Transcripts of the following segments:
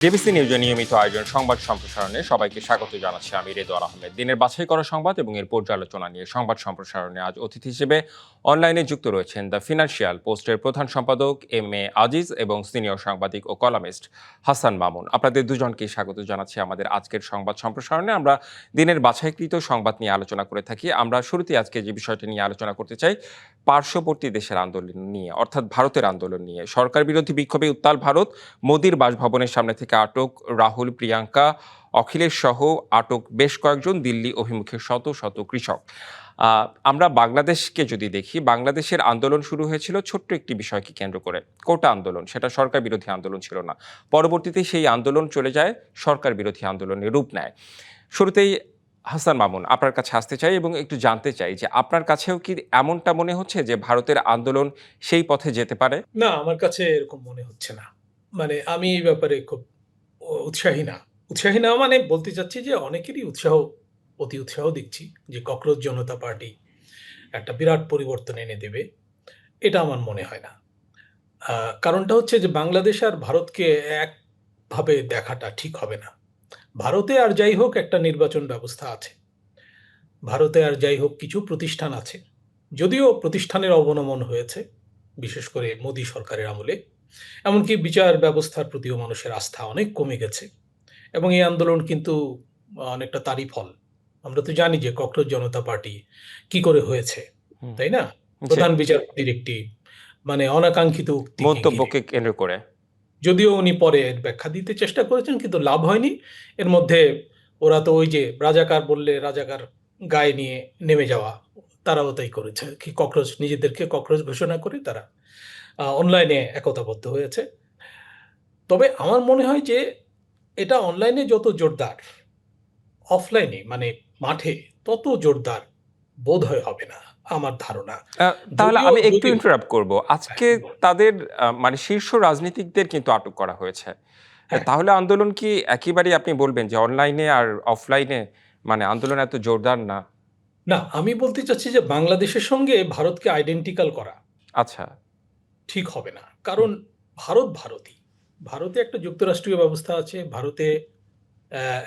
JBC নিউজের নিয়মিত আয়োজন সংবাদ সম্প্রসারণে সবাইকে স্বাগত জানাচ্ছি আমি রেদওয়ান আহমেদ। দিনের বাছাই করা সংবাদ এবং এর পর্যালোচনা নিয়ে সংবাদ সম্প্রসারণে আজ অতিথি হিসেবে অনলাইনে যুক্ত রয়েছেন দ্য ফিনান্সিয়াল পোস্টের প্রধান সম্পাদক এম এ আজিজ এবং সিনিয়র সাংবাদিক ও কলামিস্ট হাসান মামুন। আপনাদের দুজনকে স্বাগত জানাচ্ছি আমাদের আজকের সংবাদ সম্প্রসারণে। আমরা দিনের বাছাইকৃত সংবাদ নিয়ে আলোচনা করে থাকি। আমরা শুরুতে আজকে যে বিষয়টি নিয়ে আলোচনা করতে চাই, পার্শ্ববর্তী দেশের আন্দোলন নিয়ে, অর্থাৎ ভারতের আন্দোলন নিয়ে। সরকার বিরোধী বিক্ষোভে উত্তাল ভারত। মোদির বাসভবনের সামনে থেকে আটক রাহুল, প্রিয়াঙ্কা, অখিলেশ সহ আটক বেশ কয়েকজন দিল্লি অভিমুখে শত শত কৃষক। আমরা বাংলাদেশকে যদি দেখি, বাংলাদেশের আন্দোলন শুরু হয়েছিল ছোট্ট একটি বিষয়কে কেন্দ্র করে, কোটা আন্দোলন। সেটা সরকার বিরোধী আন্দোলন ছিল না। পরবর্তীতে সেই আন্দোলন চলে যায় সরকার বিরোধী আন্দোলনের রূপ নেয়। শুরুতেই হাসান মামুন, আপনার কাছে আসতে চাই এবং একটু জানতে চাই যে আপনার কাছেও কি এমনটা মনে হচ্ছে যে ভারতের আন্দোলন সেই পথে যেতে পারে? না, আমার কাছে এরকম মনে হচ্ছে না। মানে আমি এই ব্যাপারে খুব উৎসাহী না। উৎসাহী না মানে বলতে চাচ্ছি যে অনেকেরই অতি উৎসাহ দেখছি যে ককরোচ জনতা পার্টি একটা বিরাট পরিবর্তন এনে দেবে। এটা আমার মনে হয় না। কারণটা হচ্ছে যে বাংলাদেশ আর ভারতকে একভাবে দেখাটা ঠিক হবে না। ভারতে আর যাই হোক একটা নির্বাচন ব্যবস্থা আছে। ভারতে আর যাই হোক কিছু প্রতিষ্ঠান আছে। যদিও প্রতিষ্ঠানের অবনমন হয়েছে, বিশেষ করে মোদী সরকারের আমলে। এমনকি বিচার ব্যবস্থার প্রতিও মানুষের আস্থা অনেক কমে গেছে এবং এই আন্দোলন কিন্তু অনেকটা তারই ফল। আমরা তো জানি যে ককরোচ জনতা পার্টি কি করে হয়েছে, হুম, তাই না? জি, প্রধান বিচারপতির একটি অনাকাঙ্ক্ষিত উক্তিকে ঘিরে। মন্তব্যকে কেন্দ্র করে। যদিও উনি পরে এর ব্যাখ্যা দিতে চেষ্টা করেছেন কিন্তু লাভ হয়নি। এর মধ্যে ওরা তো ওই যে রাজাকার বললে রাজাকার গায়ে নিয়ে নেমে যাওয়া, তারাও তাই করেছে। কি ককরোচ নিজেদেরকে ককরোচ ঘোষণা করে তারা অনলাইনে একতাবদ্ধ হয়েছে। তবে আমার মনে হয় যে এটা অনলাইনে যত জোরদার, অফলাইনে মানে মাঠে তত জোরদার বোধহয় হবে না, আমার ধারণা। তাহলে যদিও আমি একটু যদিও ইন্টারাপ্ট করব। হ্যাঁ, আজকে তাদের মানে শীর্ষ রাজনীতিকদের কিন্তু আটক করা হয়েছে। হ্যাঁ। তাহলে আন্দোলন কি একেবারেই আপনি বলবেন যে অনলাইনে আর অফলাইনে মানে আন্দোলন এত জোরদার না? না, আমি বলতে চাচ্ছি যে বাংলাদেশের সঙ্গে ভারতকে আইডেন্টিক্যাল করা আচ্ছা। ঠিক হবে না। হুম, কারণ ভারত ভারতই। ভারতে একটা যুক্তরাষ্ট্রীয় ব্যবস্থা আছে। ভারতে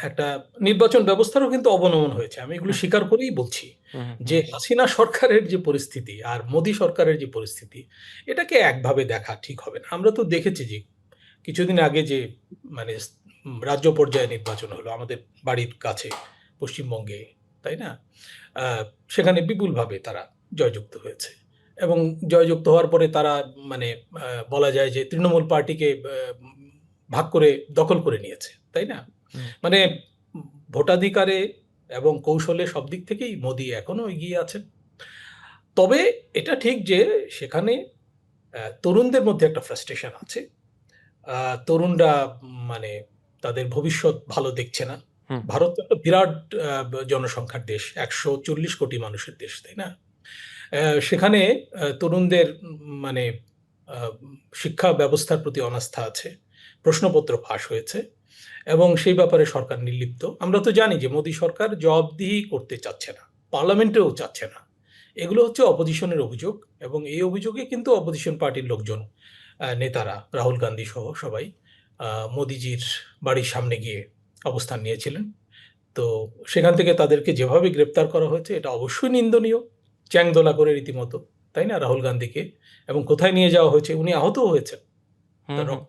একটা নির্বাচন ব্যবস্থারও কিন্তু অবনমন হয়েছে। আমি এগুলো হুম, স্বীকার করেই বলছি হুম, যে হুম, হাসিনা সরকারের যে পরিস্থিতি আর মোদী সরকারের যে পরিস্থিতি, এটাকে একভাবে দেখা ঠিক হবে না। আমরা তো দেখেছি যে কিছুদিন আগে যে মানে রাজ্য পর্যায়ে নির্বাচন হলো আমাদের বাড়ির কাছে পশ্চিমবঙ্গে, তাই না? আ সেখানে বিপুলভাবে তারা জয়যুক্ত হয়েছে এবং জয়যুক্ত হওয়ার পরে তারা মানে আ বলা যায় যে তৃণমূল পার্টিকে ভাগ করে দখল করে নিয়েছে, তাই না? হুম। মানে উম ভোটাধিকারে এবং কৌশলে সব দিক থেকেই মোদি এখনো এগিয়ে আছেন। তবে এটা ঠিক যে সেখানে তরুণদের মধ্যে একটা ফ্রাস্ট্রেশন আছে। আ তরুণরা মানে তাদের ভবিষ্যৎ ভালো দেখছে না। হুম, হুম। ভারত তো একটা বিরাট জনসংখ্যার দেশ। ১৪০ কোটি মানুষের দেশ, তাই না? সেখানে তরুণদের মানে আ শিক্ষা ব্যবস্থার প্রতি অনাস্থা আছে। প্রশ্নপত্র ফাঁস হয়েছে এবং সেই ব্যাপারে সরকার নির্লিপ্ত। আমরা তো জানি যে মোদী সরকার জবাবদিহি করতে চাচ্ছে না। পার্লামেন্টেও চাচ্ছে না। এগুলো হচ্ছে অপোজিশনের অভিযোগ এবং এই অভিযোগে কিন্তু অপোজিশন পার্টির লোকজন, নেতারা রাহুল গান্ধী সহ সবাই আ মোদিজির বাড়ির সামনে গিয়ে অবস্থান নিয়েছিলেন। তো সেখান থেকে তাদেরকে যেভাবে গ্রেপ্তার করা হয়েছে এটা অবশ্যই নিন্দনীয়। চ্যাংদোলা করে রীতিমতো, তাই না? রাহুল গান্ধীকে এবং কোথায় নিয়ে যাওয়া হয়েছে? উনি আহতও হয়েছেন। হুম, তার হুম।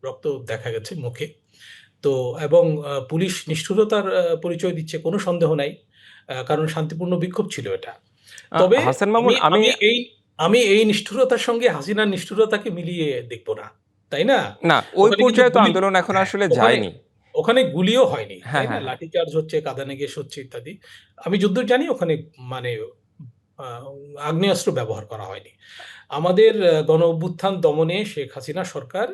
রক্ত দেখা গেছে মুখে। তো এবং পুলিশ নিষ্ঠুরতার পরিচয় দিচ্ছে কোনো সন্দেহ নাই। কারণ শান্তিপূর্ণ বিক্ষোভ ছিল এটা। তবে হাসান আমি মামুন, আমি আমি এই আমি এই নিষ্ঠুরতার সঙ্গে হাসিনার নিষ্ঠুরতাকে মিলিয়ে দেখব না। তাই না? না, ওই ওখানে কিন্তু পর্যায়ে তো আন্দোলন এখন হ্যাঁ, আসলে ওখানে যায়নি। ওখানে গুলিও হয়নি। হ্যাঁ, তাই না? হ্যাঁ, হ্যাঁ। লাঠিচার্জ হচ্ছে, কাঁদানে গ্যাস হচ্ছে ইত্যাদি। আমি যদ্দূর জানি ওখানে মানে আ আগ্নেয়াস্ত্র ব্যবহার করা হয়নি। আমাদের গণ-অভ্যুত্থান দমনে শেখ হাসিনা সরকার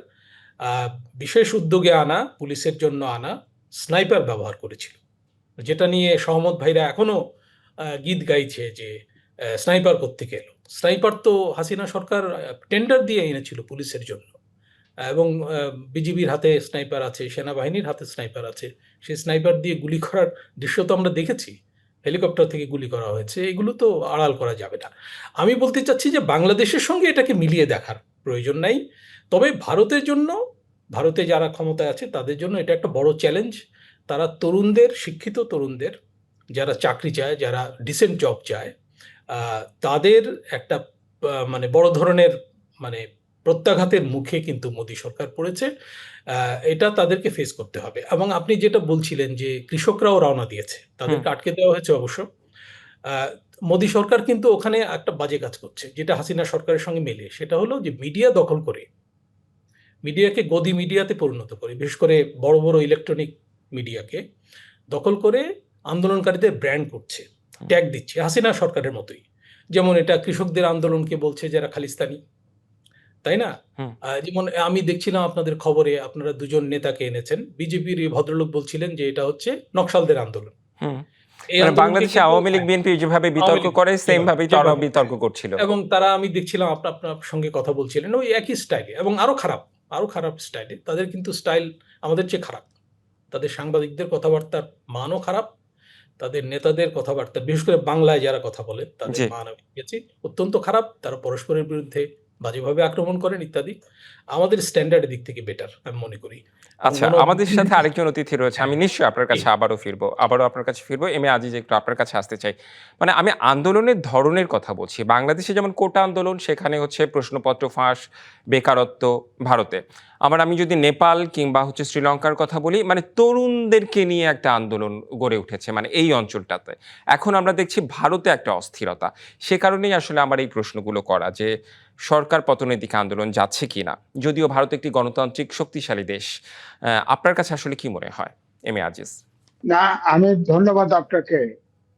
আ বিশেষ উদ্যোগে আনা, পুলিশের জন্য আনা স্নাইপার ব্যবহার করেছিল। যেটা নিয়ে সহমত ভাইরা এখনো গীত গাইছে যে স্নাইপার কোত্থেকে এলো? স্নাইপার তো হাসিনা সরকার টেন্ডার দিয়ে এনেছিল পুলিশের জন্য। এবং বিজিবির হাতে স্নাইপার আছে, সেনাবাহিনীর হাতে স্নাইপার আছে। সেই স্নাইপার দিয়ে গুলি করার দৃশ্য তো আমরা দেখেছি। হেলিকপ্টার থেকে গুলি করা হয়েছে। এগুলো তো আড়াল করা যাবে না। আমি বলতে চাচ্ছি যে বাংলাদেশের সঙ্গে এটাকে মিলিয়ে দেখার প্রয়োজন নাই। তবে ভারতের জন্য ভারতে যারা ক্ষমতায় আছে তাদের জন্য এটা একটা বড় চ্যালেঞ্জ। তারা তরুণদের, শিক্ষিত তরুণদের, যারা চাকরি চায়, যারা ডিসেন্ট জব চায়, তাদের একটা মানে বড় ধরনের মানে প্রত্যাঘাতের মুখে কিন্তু মোদী সরকার পড়েছে। এটা তাদেরকে ফেস করতে হবে। এবং আপনি যেটা বলছিলেন যে কৃষকরাও রওনা দিয়েছে, হুম, তাদেরকে আটকে দেওয়া হয়েছে অবশ্য। আহ, মোদী সরকার কিন্তু ওখানে একটা বাজে কাজ করছে, যেটা হাসিনা সরকারের সঙ্গে মেলে। সেটা হলো যে মিডিয়া দখল করে, মিডিয়াকে গদি মিডিয়াতে পরিণত করে, বিশেষ করে বড় বড় ইলেকট্রনিক মিডিয়াকে দখল করে আন্দোলনকারীদের ব্র্যান্ড করছে, হুম, ট্যাগ দিচ্ছে হাসিনা সরকারের মতোই। যেমন এটা কৃষকদের আন্দোলনকে বলছে যারা খালিস্তানি, তাই না? হুম, যেমন আমি দেখছিলাম আপনাদের খবরে আপনারা দুজন নেতাকে এনেছেন, বিজেপির এই ভদ্রলোক বলছিলেন যে এটা হচ্ছে নকশালদের আন্দোলন। হুম। এই মানে আন্দোলনকে বাংলাদেশে কিন্তু আওয়ামী লীগ বিএনপি যেভাবে আওয়ামী বিতর্ক লীগ করে সেম যেভাবে ভাবেই তারাও যেভাবে বিতর্ক করছিল। এবং তারা, আমি দেখছিলাম আপনার আপনার সঙ্গে কথা বলছিলেন ওই একই স্টাইলে, এবং আরো খারাপ স্টাইলে। তাদের কিন্তু স্টাইল আমাদের চেয়ে খারাপ। তাদের সাংবাদিকদের কথাবার্তার মানও খারাপ, তাদের নেতাদের কথাবার্তা, বিশেষ করে বাংলায় যারা কথা বলেন তাদের জি। মান আমি দেখেছি অত্যন্ত খারাপ। তারা পরস্পরের বিরুদ্ধে বাজেভাবে আক্রমণ করেন ইত্যাদি। আমাদের স্ট্যান্ডার্ডের দিক থেকে বেটার আমি মনে করি। এবং আচ্ছা, আমাদের সাথে আরেকজন অতিথি রয়েছে। হ্যাঁ, আমি নিশ্চয়ই আপনার জি, কাছে আবারও আপনার কাছে ফিরবো। এম এ আজিজ, একটু আপনার কাছে আসতে চাই। মানে আমি আন্দোলনের ধরনের কথা বলছি। বাংলাদেশে যেমন কোটা আন্দোলন, সেখানে হচ্ছে প্রশ্নপত্র ফাঁস, বেকারত্ব ভারতে। আবার আমি যদি নেপাল কিংবা হচ্ছে শ্রীলঙ্কার কথা বলি, মানে তরুণদেরকে নিয়ে একটা আন্দোলন গড়ে উঠেছে মানে এই অঞ্চলটাতে। এখন আমরা দেখছি ভারতে একটা অস্থিরতা। সে কারণেই আসলে আমার এই প্রশ্নগুলো করা যে সরকার পতনের দিকে আন্দোলন যাচ্ছে কিনা? যদিও ভারত একটি গণতান্ত্রিক শক্তিশালী দেশ। আপনার কাছে আসলে কি মনে হয়? M A Aziz. না, আমি ধন্যবাদ আপনাকে।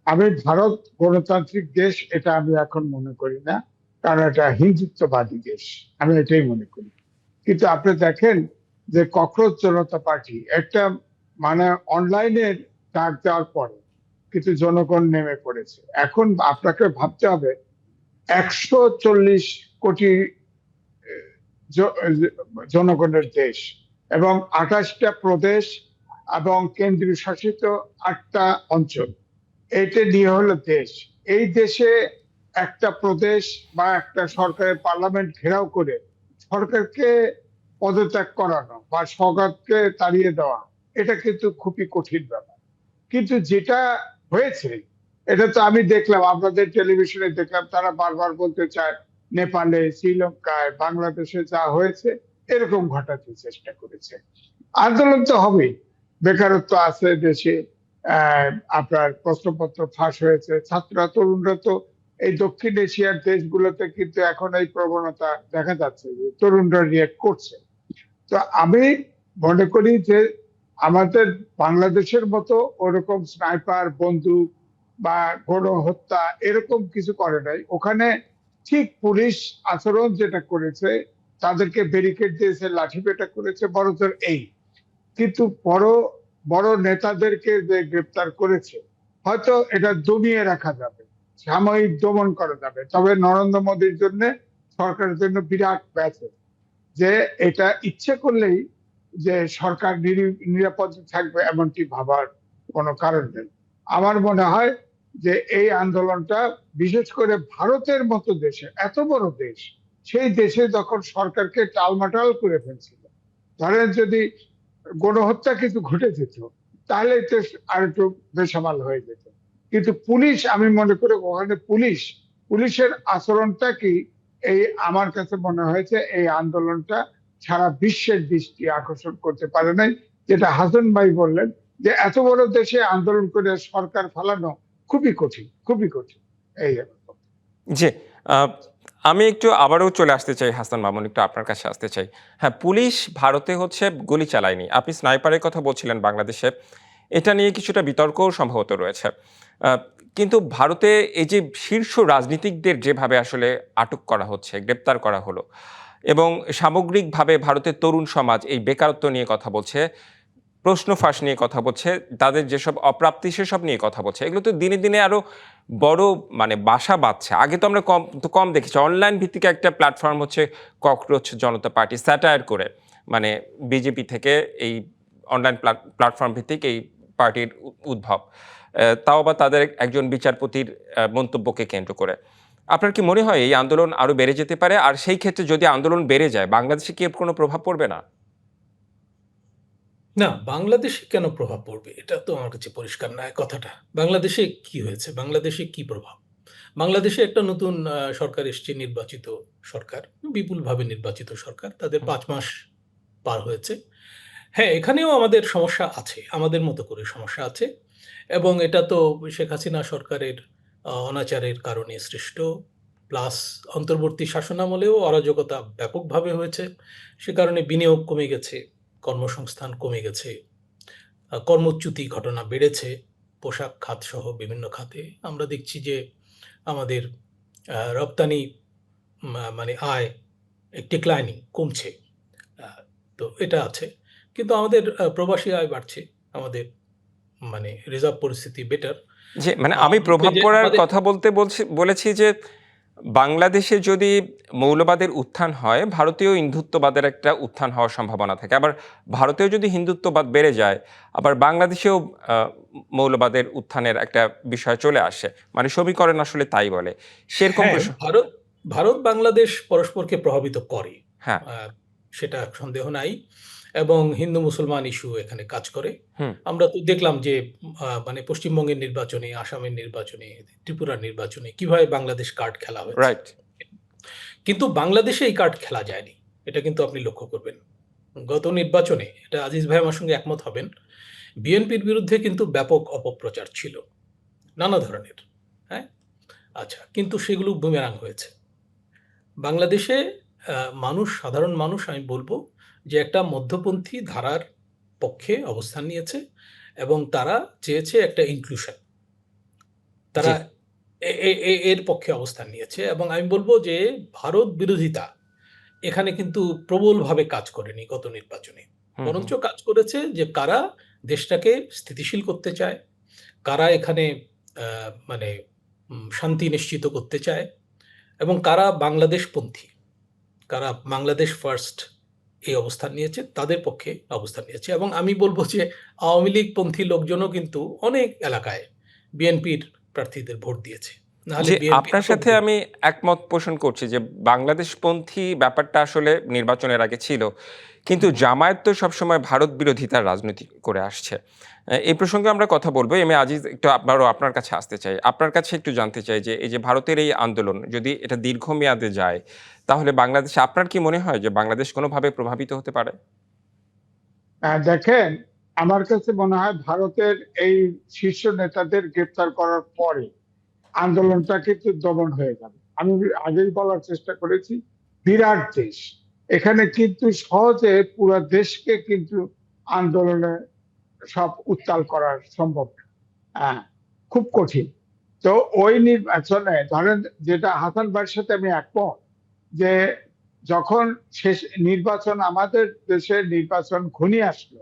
আমি ভারত গণতান্ত্রিক দেশ এটা আমি এখন মনে করি না, কারণ এটা হিন্দুত্ববাদী দেশ, আমি এটাই মনে করি। কিন্তু আপনি দেখেন যে ককরোচ জনতা পার্টি একটা মানে অনলাইনে ডাক দেওয়ার পরে কিন্তু জনগণ নেমে পড়েছে। এখন আপনাকে ভাবতে হবে 140 কোটি জনগণের দেশ এবং 28টা প্রদেশ এবং কেন্দ্রীয় শাসিত 8টা অঞ্চল, এটা নিয়ে হলো দেশ। এই দেশে একটা প্রদেশ বা একটা সরকারের পার্লামেন্ট ঘেরাও করে সরকারকে পদত্যাগ করানো বা সরকারকে তাড়িয়ে দেওয়া, এটা কিন্তু খুবই কঠিন ব্যাপার। কিন্তু যেটা হয়েছে এটা তো আমি দেখলাম, আপনাদের টেলিভিশনে দেখলাম, তারা বারবার বলতে চায় নেপালে, শ্রীলঙ্কায়, বাংলাদেশে যা হয়েছে এরকম ঘটাতে চেষ্টা করেছে। আন্দোলন তো হবেই, বেকারত্ব আছে দেশে, আপনার প্রশ্নপত্র ফাঁস হয়েছে, ছাত্ররা তরুণরা তো এই দক্ষিণ এশিয়ার দেশগুলোতে কিন্তু এখন এই প্রবণতা দেখা যাচ্ছে যে তরুণরা রিয়েক্ট করছে। তো আমি মনে করি যে আমাদের বাংলাদেশের মতো ওরকম স্নাইপার, বন্দুক বা গণহত্যা এরকম কিছু করে নাই ওখানে। ঠিক পুলিশ আচরণ যেটা করেছে, তাদেরকে ব্যারিকেড দিয়েছে, লাঠিপেটা করেছে, বড়জোর এই। কিন্তু বড় বড় নেতাদেরকে যে গ্রেপ্তার করেছে, হয়তো এটা দমিয়ে রাখা যাবে, সাময়িক দমন করা যাবে, তবে নরেন্দ্র মোদীর জন্য, সরকারের জন্য বিরাট মেসেজ যে এটা ইচ্ছে করলেই যে সরকার নিরাপদ থাকবে এমনটি ভাবার কোনো কারণ নেই। আমার মনে হয় যে এই আন্দোলনটা বিশেষ করে ভারতের মতো দেশে, এত বড় দেশ, সেই দেশে যখন সরকারকে টালমাটাল করে ফেলছিল, ধরেন যদি গণহত্যা কিছু ঘটে যেত তাহলে তো আর একটু বেসামাল হয়ে যেত। কিন্তু পুলিশ, আমি মনে করি ওখানে পুলিশের আচরণটা কি, এই আমার কাছে মনে হয়েছে এই আন্দোলনটা সারা বিশ্বের দৃষ্টি আকর্ষণ করতে পারে নাই। যেটা হাসান ভাই বললেন যে এত বড় দেশে আন্দোলন করে সরকার ফেলানো খুবই কঠিন, খুবই কঠিন। এই রকম। জি, আ আমি একটু আবারও চলে আসতে চাই হাসান মামুন, একটু আপনার কাছে আসতে চাই। হ্যাঁ, পুলিশ ভারতে হচ্ছে গুলি চালায়নি। আপনি স্নাইপারের কথা বলছিলেন বাংলাদেশে। এটা নিয়ে কিছুটা বিতর্কও সম্ভবত রয়েছে। আ কিন্তু ভারতে এই যে শীর্ষ রাজনীতিকদের যেভাবে আসলে আটক করা হচ্ছে, গ্রেপ্তার করা হলো এবং সামগ্রিকভাবে ভারতের তরুণ সমাজ এই বেকারত্ব নিয়ে কথা বলছে, প্রশ্ন ফাঁস নিয়ে কথা বলছে, তাদের যেসব অপ্রাপ্তি সেসব নিয়ে কথা বলছে। এগুলো তো দিনে, দিনে আরো বড় মানে বাসা বাঁধছে। আগে তো আমরা কম দেখেছি। অনলাইন ভিত্তিক একটা প্ল্যাটফর্ম হচ্ছে ককরোচ জনতা পার্টি, স্যাটায়ার করে মানে বিজেপি থেকে এই অনলাইন প্ল্যাটফর্ম ভিত্তিক এই পার্টির উদ্ভব। তাও আবার তাদের একজন বিচারপতির মন্তব্যকে কেন্দ্র করে। আপনার কি মনে হয় এই আন্দোলন আরো বেড়ে যেতে পারে? আর সেই ক্ষেত্রে যদি আন্দোলন বেড়ে যায়, বাংলাদেশে কি এর কোনো প্রভাব পড়বে না? না, বাংলাদেশে কেন প্রভাব পড়বে? এটা তো আমার কাছে পরিষ্কার না কথাটা। বাংলাদেশে কি হয়েছে? বাংলাদেশে কি প্রভাব? বাংলাদেশে একটা নতুন সরকার এসছে, নির্বাচিত সরকার, বিপুলভাবে নির্বাচিত সরকার। তাদের হুম। ৫ মাস পার হয়েছে। হ্যাঁ, এখানেও আমাদের সমস্যা আছে। আমাদের মতো করে সমস্যা আছে এবং এটা তো শেখ হাসিনা সরকারের অনাচারের কারণে সৃষ্ট। প্লাস অন্তর্বর্তী শাসনামলেও অরাজকতা ব্যাপকভাবে হয়েছে। সে কারণে বিনিয়োগ কমে গেছে, কর্মসংস্থান কমে গেছে, কর্মচ্যুতি ঘটনা বেড়েছে, পোশাক খাতসহ বিভিন্ন খাতে। আমরা দেখছি যে আমাদের রপ্তানি মানে আয় ডিক্লাইনিং, কমছে। আ তো এটা আছে। কিন্তু আমাদের প্রবাসী আয় বাড়ছে। আমাদের মানে রিজার্ভ পরিস্থিতি বেটার। যে মানে আমি দেখবে প্রভাব যে পড়ার আমাদের কথা বলেছি যে বাংলাদেশে যদি মৌলবাদের উত্থান হয়, ভারতীয় হিন্দুত্ববাদের একটা উত্থান হওয়ার সম্ভাবনা থাকে। আবার ভারতেও যদি হিন্দুত্ববাদ বেড়ে যায়, আবার বাংলাদেশেও আ মৌলবাদের উত্থানের একটা বিষয় চলে আসে। মানে সমীকরণ আসলে তাই বলে। সেরকম হ্যাঁ, ভারত বাংলাদেশ পরস্পরকে প্রভাবিত করে। হ্যাঁ, আ সেটা সন্দেহ নাই এবং হিন্দু মুসলমান ইস্যু এখানে কাজ করে। হুম, আমরা তো দেখলাম যে মানে পশ্চিমবঙ্গের নির্বাচনে, আসামের নির্বাচনে, ত্রিপুরার নির্বাচনে কিভাবে বাংলাদেশ কার্ড খেলা হয়েছে। রাইট। কিন্তু বাংলাদেশে এই কার্ড খেলা যায়নি। এটা কিন্তু আপনি লক্ষ্য করবেন। গত নির্বাচনে, এটা আজিজ ভাই আমার সঙ্গে একমত হবেন, বিএনপির বিরুদ্ধে কিন্তু ব্যাপক অপপ্রচার ছিল। নানা ধরনের। হ্যাঁ? আচ্ছা, কিন্তু সেগুলো বুমেরাং হয়েছে। বাংলাদেশে সাধারণ মানুষ আমি বলব যে একটা মধ্যপন্থী ধারার পক্ষে অবস্থান নিয়েছে এবং তারা চেয়েছে একটা ইনক্লুশন। জি। তারা এর পক্ষে অবস্থান নিয়েছে এবং আমি বলব যে ভারত বিরোধিতা এখানে কিন্তু প্রবলভাবে কাজ করেনি গত নির্বাচনে। হুম, হুম। বরঞ্চ কাজ করেছে যে কারা দেশটাকে স্থিতিশীল করতে চায়, কারা এখানে মানে শান্তি নিশ্চিত করতে চায় এবং কারা বাংলাদেশপন্থী, কারা বাংলাদেশ ফার্স্ট এই অবস্থান নিয়েছে, তাদের পক্ষে অবস্থান নিয়েছে এবং আমি বলব যে আওয়ামী লীগপন্থী লোকজনও কিন্তু অনেক এলাকায় বিএনপির প্রার্থীদের ভোট দিয়েছে। নাহলে জি, বিএনপি আপনার এত সাথে ভোট। আমি একমত পোষণ করছি যে বাংলাদেশপন্থী ব্যাপারটা আসলে নির্বাচনের আগে ছিল। কিন্তু হুম, জামায়াত তো সবসময় ভারত বিরোধিতার রাজনীতি করে আসছে। এই প্রসঙ্গে আমরা কথা বলব। এম এ আজিজ, একটু আপনার কাছে আসতে চাই। আপনার কাছে একটু জানতে চাই যে এই যে ভারতের এই আন্দোলন যদি এটা দীর্ঘমেয়াদে যায়, তাহলে বাংলাদেশে আপনার কি মনে হয় যে বাংলাদেশ কোনোভাবে প্রভাবিত হতে পারে? দেখেন, আমার কাছে মনে হয় ভারতের এই শীর্ষ নেতাদের গ্রেপ্তার করার পরে আন্দোলনটা কিন্তু দমন হয়ে যাবে। আমি আগেই বলার চেষ্টা করেছি, বিরাট দেশ। এখানে কিন্তু সহজে পুরা দেশকে কিন্তু আন্দোলনে সব উত্তাল করা সম্ভব না। হ্যাঁ, খুব কঠিন। তো ওই নির্বাচনে ধরেন, যেটা হাসান ভাইয়ের সাথে আমি একমত যে যখন শেষ নির্বাচন, আমাদের দেশের নির্বাচন ঘনিয়ে আসলো,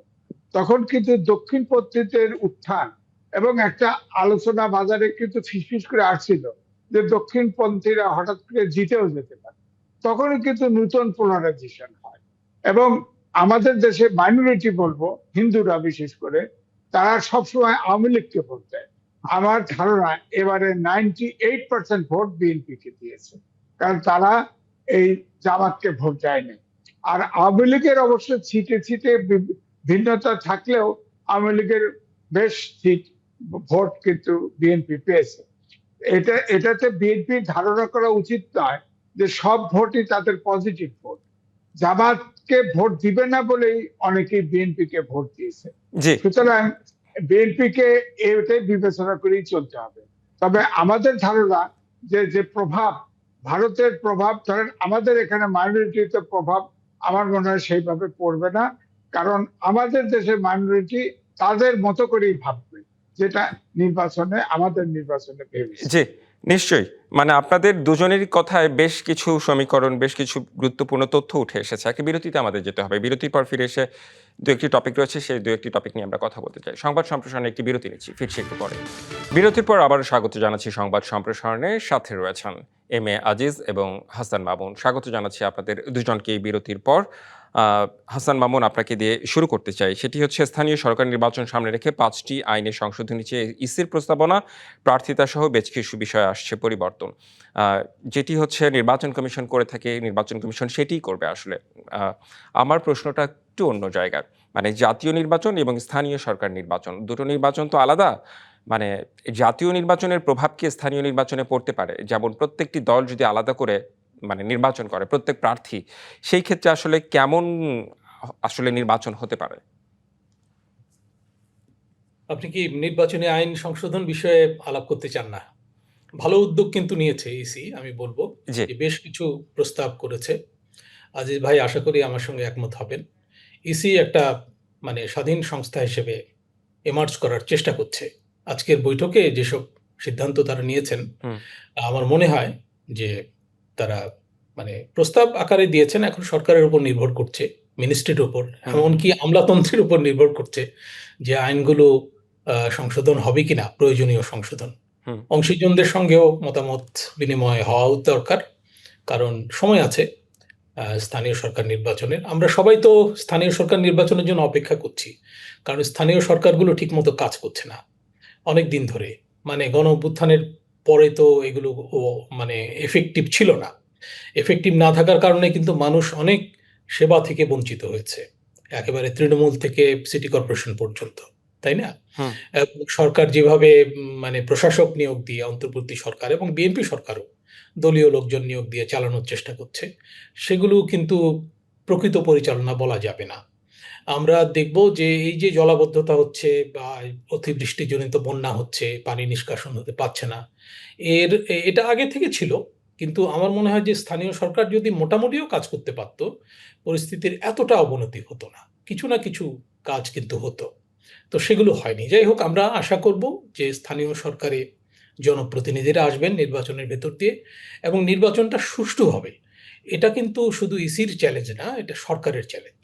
তখন কিন্তু দক্ষিণপন্থীদের উত্থান এবং একটা আলোচনা বাজারে কিন্তু ফিসফিস করে আসছিল যে দক্ষিণপন্থীরা হঠাৎ করে জিতেও যেতে পারে। তখনই কিন্তু নতুন পোলারাইজেশন হয় এবং আমাদের দেশে মাইনরিটি বলবো, হিন্দুরা বিশেষ করে, তারা সবসময় আওয়ামী লীগকে ভোট দেয়। আমার ধারণা এবারে 98% ভোট বিএনপি কে দিয়েছে, কারণ তারা এই জামাতকে ভোট দেয়নি। আর আওয়ামী লীগের অবশ্য ছিটে ছিটে ভিন্নতা থাকলেও আওয়ামী লীগের বেশ সিট, ভোট কিন্তু বিএনপি পেয়েছে। এটাতে বিএনপির ধারণা করা উচিত নয় যে সব ভোটই তাদের পজিটিভ ভোট। জামাতকে ভোট দিবে না বলেই অনেকেই বিএনপি কে ভোট দিয়েছে। জি, সুতরাং বিএনপি কে এটাই বিবেচনা করেই চলতে হবে। তবে আমাদের ধারণা যে প্রভাব, ভারতের প্রভাব, ধরেন আমাদের এখানে মাইনরিটিতে প্রভাব আমার মনে হয় সেইভাবে পড়বে না। কারণ আমাদের দেশের মাইনরিটি তাদের মতো করেই ভাববে, যেটা আমাদের নির্বাচনে ভেবেছে। জি, নিশ্চয়ই। মানে আপনাদের দুজনেরই কথায় বেশ কিছু সমীকরণ, বেশ কিছু গুরুত্বপূর্ণ তথ্য উঠে এসেছে। একটা বিরতিতে আমাদের যেতে হবে। বিরতির পর ফিরে এসে ২-১ টি টপিক রয়েছে, সেই ২-১ টি টপিক নিয়ে আমরা কথা বলতে চাই। সংবাদ সম্প্রসারণে একটি বিরতি নিচ্ছি। ফিরছি একটু পরে। বিরতির পর আবারও স্বাগত জানাচ্ছি সংবাদ সম্প্রসারণে। সাথে রয়েছেন এম এ আজিজ এবং হাসান মামুন। স্বাগত জানাচ্ছি আপনাদের দুজনকে এই বিরতির পর। আ হাসান মামুন, আপনাকে দিয়ে শুরু করতে চাই। সেটি হচ্ছে স্থানীয় সরকার নির্বাচন সামনে রেখে ৫ টি আইনের সংশোধনী চেয়ে ইসির প্রস্তাবনা, প্রার্থিতাসহ বেশ কিছু বিষয়ে আসছে পরিবর্তন। আ যেটি হচ্ছে নির্বাচন কমিশন করে থাকে, নির্বাচন কমিশন সেটিই করবে আসলে। আ আমার প্রশ্নটা একটু অন্য জায়গার। মানে জাতীয় নির্বাচন এবং স্থানীয় সরকার নির্বাচন দুটো নির্বাচন তো আলাদা। মানে জাতীয় নির্বাচনের প্রভাব কি স্থানীয় নির্বাচনে পড়তে পারে? যেমন প্রত্যেকটি দল যদি আলাদা করে মানে নির্বাচন করে প্রত্যেক প্রার্থী, সেই ক্ষেত্রে আসলে কেমন আসলে নির্বাচন হতে পারে? আপনি কি নির্বাচনী আইন সংশোধন বিষয়ে আলাপ করতে চান না? ভালো উদ্যোগ কিন্তু নিয়েছে ইসি, আমি বলব জি। যে বেশ কিছু প্রস্তাব করেছে। আজিজ ভাই আশা করি আমার সঙ্গে একমত হবেন। ইসি একটা মানে স্বাধীন সংস্থা হিসেবে এমার্জ করার চেষ্টা করছে। আজকের বৈঠকে যেসব সিদ্ধান্ত তারা নিয়েছেন, হুম, আমার মনে হয় যে তারা মানে প্রস্তাব আকারে দিয়েছেন, এখন সরকারের উপর নির্ভর করছে, মিনিস্ট্রির উপর, হুম, এমনকি আমলাতন্ত্রের উপর নির্ভর করছে যে আইনগুলো সংশোধন হবে কিনা, প্রয়োজনীয় সংশোধন। হুম। অংশীজনদের সঙ্গেও মতামত বিনিময় হওয়াও দরকার, কারণ সময় আছে স্থানীয় সরকার নির্বাচনের। আমরা সবাই তো স্থানীয় সরকার নির্বাচনের জন্য অপেক্ষা করছি, কারণ স্থানীয় সরকারগুলো ঠিকমতো কাজ করছে না অনেক দিন ধরে। মানে গণ অভ্যুত্থানের পরে তো এগুলো মানে এফেক্টিভ ছিল না। এফেক্টিভ না থাকার কারণে কিন্তু মানুষ অনেক সেবা থেকে বঞ্চিত হয়েছে, একেবারে তৃণমূল থেকে সিটি কর্পোরেশন পর্যন্ত, তাই না? হুম, সরকার যেভাবে মানে প্রশাসক নিয়োগ দিয়ে, অন্তর্বর্তী সরকার এবং বিএনপি সরকারও দলীয় লোকজন নিয়োগ দিয়ে চালানোর চেষ্টা করছে, সেগুলো কিন্তু প্রকৃত পরিচালনা বলা যাবে না। আমরা দেখব যে এই যে জলাবদ্ধতা হচ্ছে বা অতিবৃষ্টিজনিত বন্যা হচ্ছে, পানি নিষ্কাশন হতে পারছে না, এটা আগে থেকে ছিল। কিন্তু আমার মনে হয় যে স্থানীয় সরকার যদি মোটামুটিও কাজ করতে পারত, পরিস্থিতির এতটা অবনতি হতো না। কিছু না কিছু কাজ কিন্তু হতো। তো সেগুলো হয়নি। যাই হোক, আমরা আশা করব যে স্থানীয় সরকারে জনপ্রতিনিধিরা আসবেন নির্বাচনের ভেতর দিয়ে এবং নির্বাচনটা সুষ্ঠু হবে। এটা কিন্তু শুধু ইসির চ্যালেঞ্জ না, এটা সরকারের চ্যালেঞ্জ।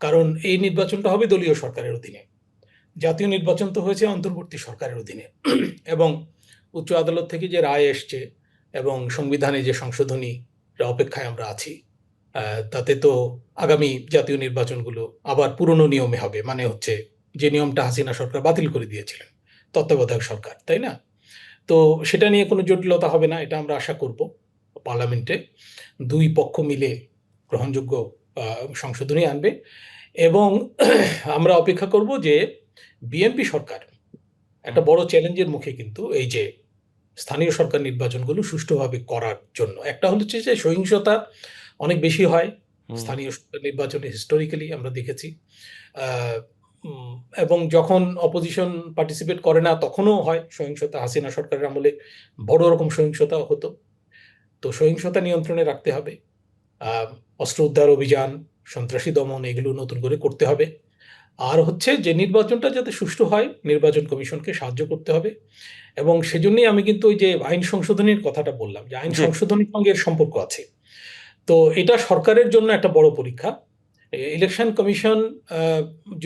কারণ এই নির্বাচনটা হবে দলীয় সরকারের অধীনে। জাতীয় নির্বাচন তো হয়েছে অন্তর্বর্তী সরকারের অধীনে। এবং উচ্চ আদালত থেকে যে রায় এসছে এবং সংবিধানে যে সংশোধনী অপেক্ষায় আমরা আছি, তাতে তো আগামী জাতীয় নির্বাচনগুলো আবার পুরনো নিয়মে হবে। মানে হচ্ছে যে নিয়মটা হাসিনা সরকার বাতিল করে দিয়েছিলেন, তত্ত্বাবধায়ক সরকার, তাই না? তো সেটা নিয়ে কোনো জটিলতা হবে না, এটা আমরা আশা করব। পার্লামেন্টে দুই পক্ষ মিলে গ্রহণযোগ্য সংশোধনী আনবে এবং আমরা অপেক্ষা করব যে বিএনপি সরকার একটা বড় চ্যালেঞ্জের মুখে, কিন্তু এই যে স্থানীয় সরকার নির্বাচনগুলো সুষ্ঠুভাবে করার জন্য। একটা হচ্ছে যে সহিংসতা অনেক বেশি হয় হুম। স্থানীয় সরকার নির্বাচনে, হিস্টোরিক্যালি আমরা দেখেছি। আহ, উম, এবং যখন অপোজিশন পার্টিসিপেট করে না তখনও হয় সহিংসতা। হাসিনা সরকারের আমলে বড় রকম সহিংসতা হতো। তো সহিংসতা নিয়ন্ত্রণে রাখতে হবে। আহ, অস্ত্র উদ্ধার অভিযান, সন্ত্রাসী দমন, এগুলো নতুন করে করতে হবে। আর হচ্ছে যে নির্বাচনটা যাতে সুষ্ঠু হয়, নির্বাচন কমিশনকে সাহায্য করতে হবে। এবং সেজন্যই আমি কিন্তু ওই যে আইন সংশোধনের কথাটা বললাম, যে আইন জি, সংশোধনের সঙ্গে এর সম্পর্ক আছে। তো এটা সরকারের জন্য একটা বড় পরীক্ষা। ইলেকশন কমিশন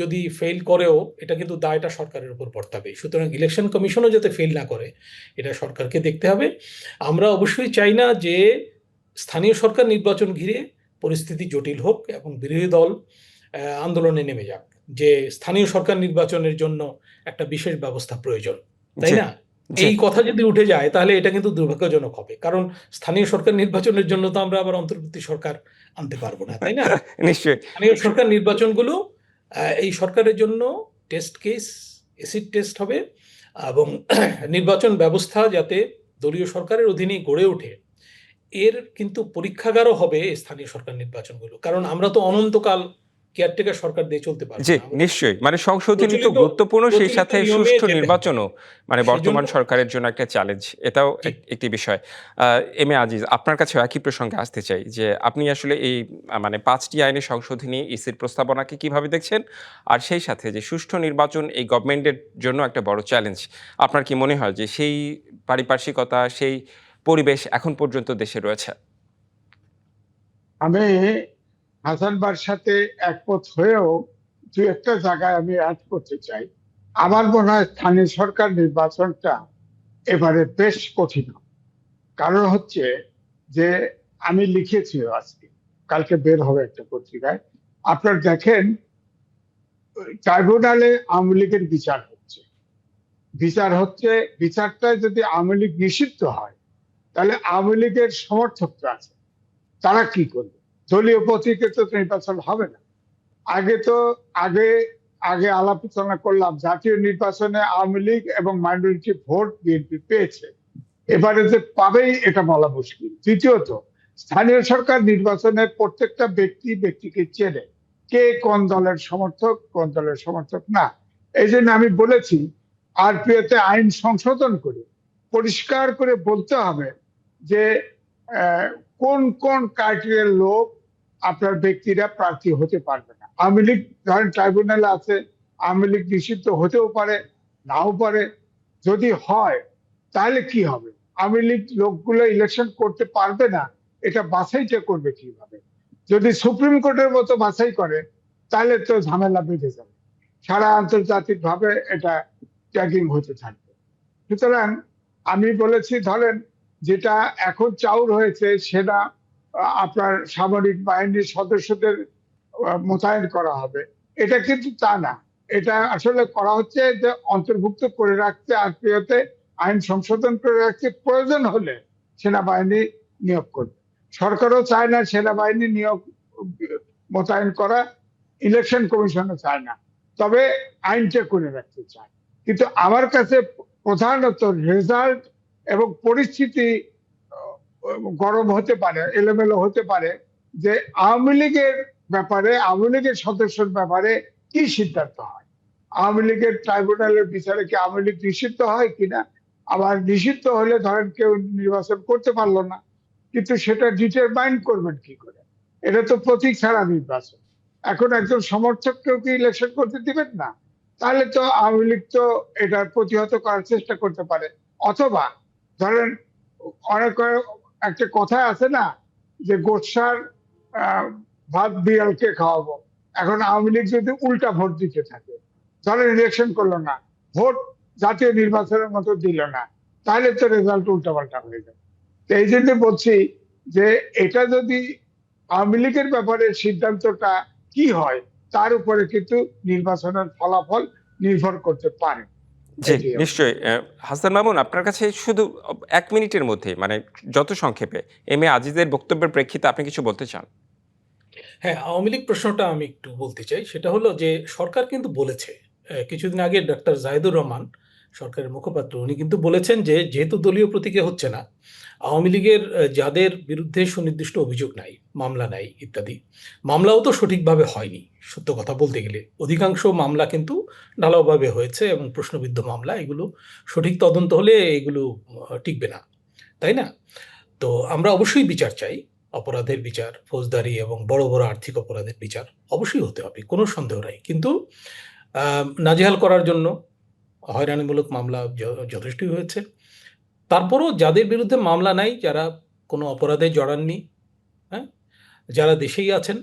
যদি ফেল করেও, এটা কিন্তু দায়টা সরকারের উপর বর্তাবে। সুতরাং ইলেকশন কমিশনও যাতে ফেল না করে, এটা সরকারকে দেখতে হবে। আমরা অবশ্যই চাই না যে স্থানীয় সরকার নির্বাচন ঘিরে পরিস্থিতি জটিল হোক এবং বিরোধী দল আন্দোলনে নেমে যাক, যে স্থানীয় সরকার নির্বাচনের জন্য একটা বিশেষ ব্যবস্থা প্রয়োজন, তাই জি, না? জি। এই কথা যদি উঠে যায় তাহলে এটা কিন্তু দুর্ভাগ্যজনক হবে, কারণ স্থানীয় সরকার নির্বাচনের জন্য তো আমরা আবার অন্তর্বর্তী সরকার আনতে পারবো না, তাই না? নিশ্চয়ই। স্থানীয় সরকার নির্বাচনগুলো এই সরকারের জন্য টেস্ট কেস, এসিড টেস্ট হবে। এবং নির্বাচন ব্যবস্থা যাতে দলীয় সরকারের অধীনেই গড়ে ওঠে, এর কিন্তু পরীক্ষাগারও হবে এই স্থানীয় সরকার নির্বাচনগুলো। কারণ আমরা তো অনন্তকাল কেয়ারটেকার সরকার দিয়ে চলতে পারবো জি, না। আমাদের নিশ্চয়ই। মানে সংশোধনী তো প্রচলিত গুরুত্বপূর্ণ, সেই প্রচলিত সাথে নিয়মে সুষ্ঠু যেতে হবে। নির্বাচনও মানে সেজন্য বর্তমান সরকারের জন্য একটা চ্যালেঞ্জ। এটাও জি, একটি বিষয়। এম এ আজিজ, আপনার কাছেও একই প্রসঙ্গে আসতে চাই যে আপনি আসলে এই মানে ৫ টি আইনের সংশোধনী ইসির প্রস্তাবনাকে কিভাবে দেখছেন? আর সেই সাথে যে সুষ্ঠু নির্বাচন এই গভর্নমেন্টের জন্য একটা বড় চ্যালেঞ্জ। আপনার কি মনে হয় যে সেই পারিপার্শ্বিকতা, সেই পরিবেশ এখন পর্যন্ত দেশে রয়েছে? আমি হাসান বার সাথে একমত হয়েও দু একটা জায়গায় আমি অ্যাড করতে চাই। আমার মনে হয় স্থানীয় সরকার নির্বাচনটা এবারে বেশ কঠিন হবে। কারণ হচ্ছে যে আমি লিখেছি আজকে, কালকে বের হবে একটা পত্রিকায়। আপনার দেখেন, ট্রাইব্যুনালে আওয়ামী লীগের বিচার হচ্ছে। বিচার হচ্ছে, বিচারটায় যদি আওয়ামী লীগ নিষিদ্ধ হয়, তাহলে আওয়ামী লীগের সমর্থকরা আছে, তারা কি করবে? দলীয় প্রতীকে তো নির্বাচন হবে না। আগে তো আগে আগে আলোচনা করলাম, জাতীয় নির্বাচনে আওয়ামী লীগ এবং মাইনরিটি ভোট বিএনপি পেয়েছে, এবারে যে পাবেই এটা বলা মুশকিল। দ্বিতীয়ত, স্থানীয় সরকার নির্বাচনে প্রত্যেকটা ব্যক্তিকে চেনে, কে কোন দলের সমর্থক কোন দলের সমর্থক না। এই জন্য আমি বলেছি আরপিওতে আইন সংশোধন করে পরিষ্কার করে বলতে হবে যে কোন কোন ক্রাইটেরিয়ার লোক আপনার ব্যক্তিরা প্রার্থী হতে পারবে না। আওয়ামী লীগ ধরেন ট্রাইব্যুনালে আছে, আওয়ামী লীগ নিষিদ্ধ হতেও পারে, নাও পারে। যদি হয় তাহলে কি হবে? আওয়ামী লীগ লোকগুলো ইলেকশন করতে পারবে না, এটা বাছাইটা করবে কিভাবে? যদি সুপ্রিম কোর্টের মতো বাছাই করে তাহলে তো ঝামেলা বেঁধে যাবে, সারা আন্তর্জাতিক ভাবে এটা ট্যাগিং হতে থাকবে। সুতরাং আমি বলেছি ধরেন যেটা এখন চাউর হয়েছে সেটা আপনার সামরিক বাহিনীর সদস্যদের মোতায়েন করা হবে, এটা কিন্তু তা না। এটা আসলে করা হচ্ছে যে অন্তর্ভুক্ত করে রাখতে, আরপিওতে আইন সংশোধন করে রাখতে, প্রয়োজন হলে সেনাবাহিনী নিয়োগ করবে। সরকারও চায় না সেনাবাহিনী নিয়োগ মোতায়েন করা, ইলেকশন কমিশনও চায় না, তবে আইনটা করে রাখতে চায়। কিন্তু আমার কাছে প্রধানত রেজাল্ট এবং পরিস্থিতি গরম হতে পারে, এলোমেলো হতে পারে, যে আওয়ামী লীগের ব্যাপারে, আওয়ামী লীগের সদস্যের ব্যাপারে কি সিদ্ধান্ত হয়। আওয়ামী লীগের ট্রাইব্যুনালের বিচারে কি আওয়ামী লীগ নিষিদ্ধ হয় কিনা? আবার নিষিদ্ধ হলে ধরেন কেউ নির্বাচন করতে পারলো না, কিন্তু সেটা ডিটারমাইন করবেন কি করে? এটা তো প্রতীক ছাড়া নির্বাচন। এখন একজন সমর্থককেও কি ইলেকশন করতে দিবেন না? তাহলে তো আওয়ামী লীগ তো এটার প্রতিহত করার চেষ্টা করতে পারে। অথবা ধরেন অনেক একটা কথা আছে না যে গোসার ভাত বিড়ালকে খাওয়াবো। এখন আওয়ামী লীগ যদি উল্টা ভোট দিতে থাকে, ধরেন ইলেকশন করলো না, ভোট জাতীয় নির্বাচনের মতো দিল না, তাহলে তো রেজাল্ট উল্টাপাল্টা হয়ে যাবে। এই জন্য বলছি যে এটা যদি আওয়ামী লীগের ব্যাপারে সিদ্ধান্তটা কি হয় তার উপরে কিন্তু নির্বাচনের ফলাফল নির্ভর করতে পারে। জি, নিশ্চয়ই। হাসান মামুন, আপনার কাছে শুধু ১ মিনিটের মধ্যে, মানে যত সংক্ষেপে, এম এ আজিজের বক্তব্যের প্রেক্ষিতে আপনি কিছু বলতে চান? হ্যাঁ, আওয়ামী লীগ প্রশ্নটা আমি একটু বলতে চাই। সেটা হলো যে সরকার কিন্তু বলেছে, কিছুদিন আগে ডাক্তার জাহিদুর রহমান সরকারের মুখপাত্র উনি কিন্তু বলেছেন যে যেহেতু দলীয় প্রতীকে হচ্ছে না, আওয়ামী লীগের যাদের বিরুদ্ধে সুনির্দিষ্ট অভিযোগ নাই, মামলা নাই ইত্যাদি, মামলাও তো সঠিকভাবে হয়নি সত্য কথা বলতে গেলে। অধিকাংশ মামলা কিন্তু ঢালাওভাবে হয়েছে এবং প্রশ্নবিদ্ধ মামলা, এগুলো সঠিক তদন্ত হলে এগুলো টিকবে না, তাই না? তো আমরা অবশ্যই বিচার চাই, অপরাধের বিচার, ফৌজদারি এবং বড় বড় আর্থিক অপরাধের বিচার অবশ্যই হতে হবে, কোনো সন্দেহ নাই। কিন্তু নাজেহাল করার জন্য হয়রানিমূলক মামলা যথেষ্টই হয়েছে। তারপরও যাদের বিরুদ্ধে মামলা নাই, যারা কোনো অপরাধে জড়াননি, হ্যাঁ, যারা দেশেই আছেন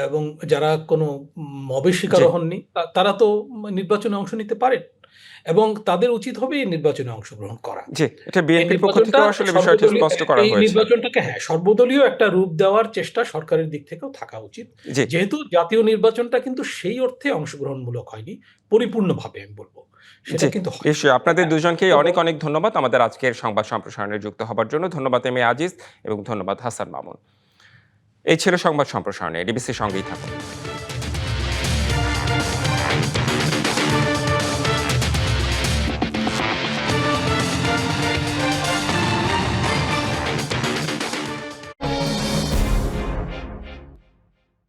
এবং যারা কোনো মবের শিকারও হননি, তারা তো নির্বাচনে অংশ নিতে পারেন এবং তাদের উচিত হবে এই নির্বাচনে অংশগ্রহণ করা। জি, এটা বিএনপির পক্ষ থেকে আসলে বিষয়টি স্পষ্ট করা এই হয়েছে। নির্বাচনটাকে সর্বদলীয় একটা রূপ দেওয়ার চেষ্টা সরকারের দিক থেকেও থাকা উচিত। জি, যেহেতু জাতীয় নির্বাচনটা কিন্তু সেই অর্থে অংশগ্রহণমূলক হয়নি পরিপূর্ণভাবে, আমি বলবো সেটা জি, কিন্তু নিশ্চয়ই। আপনাদের দুজনকেই অনেক অনেক ধন্যবাদ আমাদের আজকের সংবাদ সম্প্রসারণে যুক্ত হবার জন্য। ধন্যবাদ এম এ আজিজ এবং ধন্যবাদ হাসান মামুন। এই ছিল সংবাদ সম্প্রসারণে। ডিবিসির সঙ্গেই থাকুন।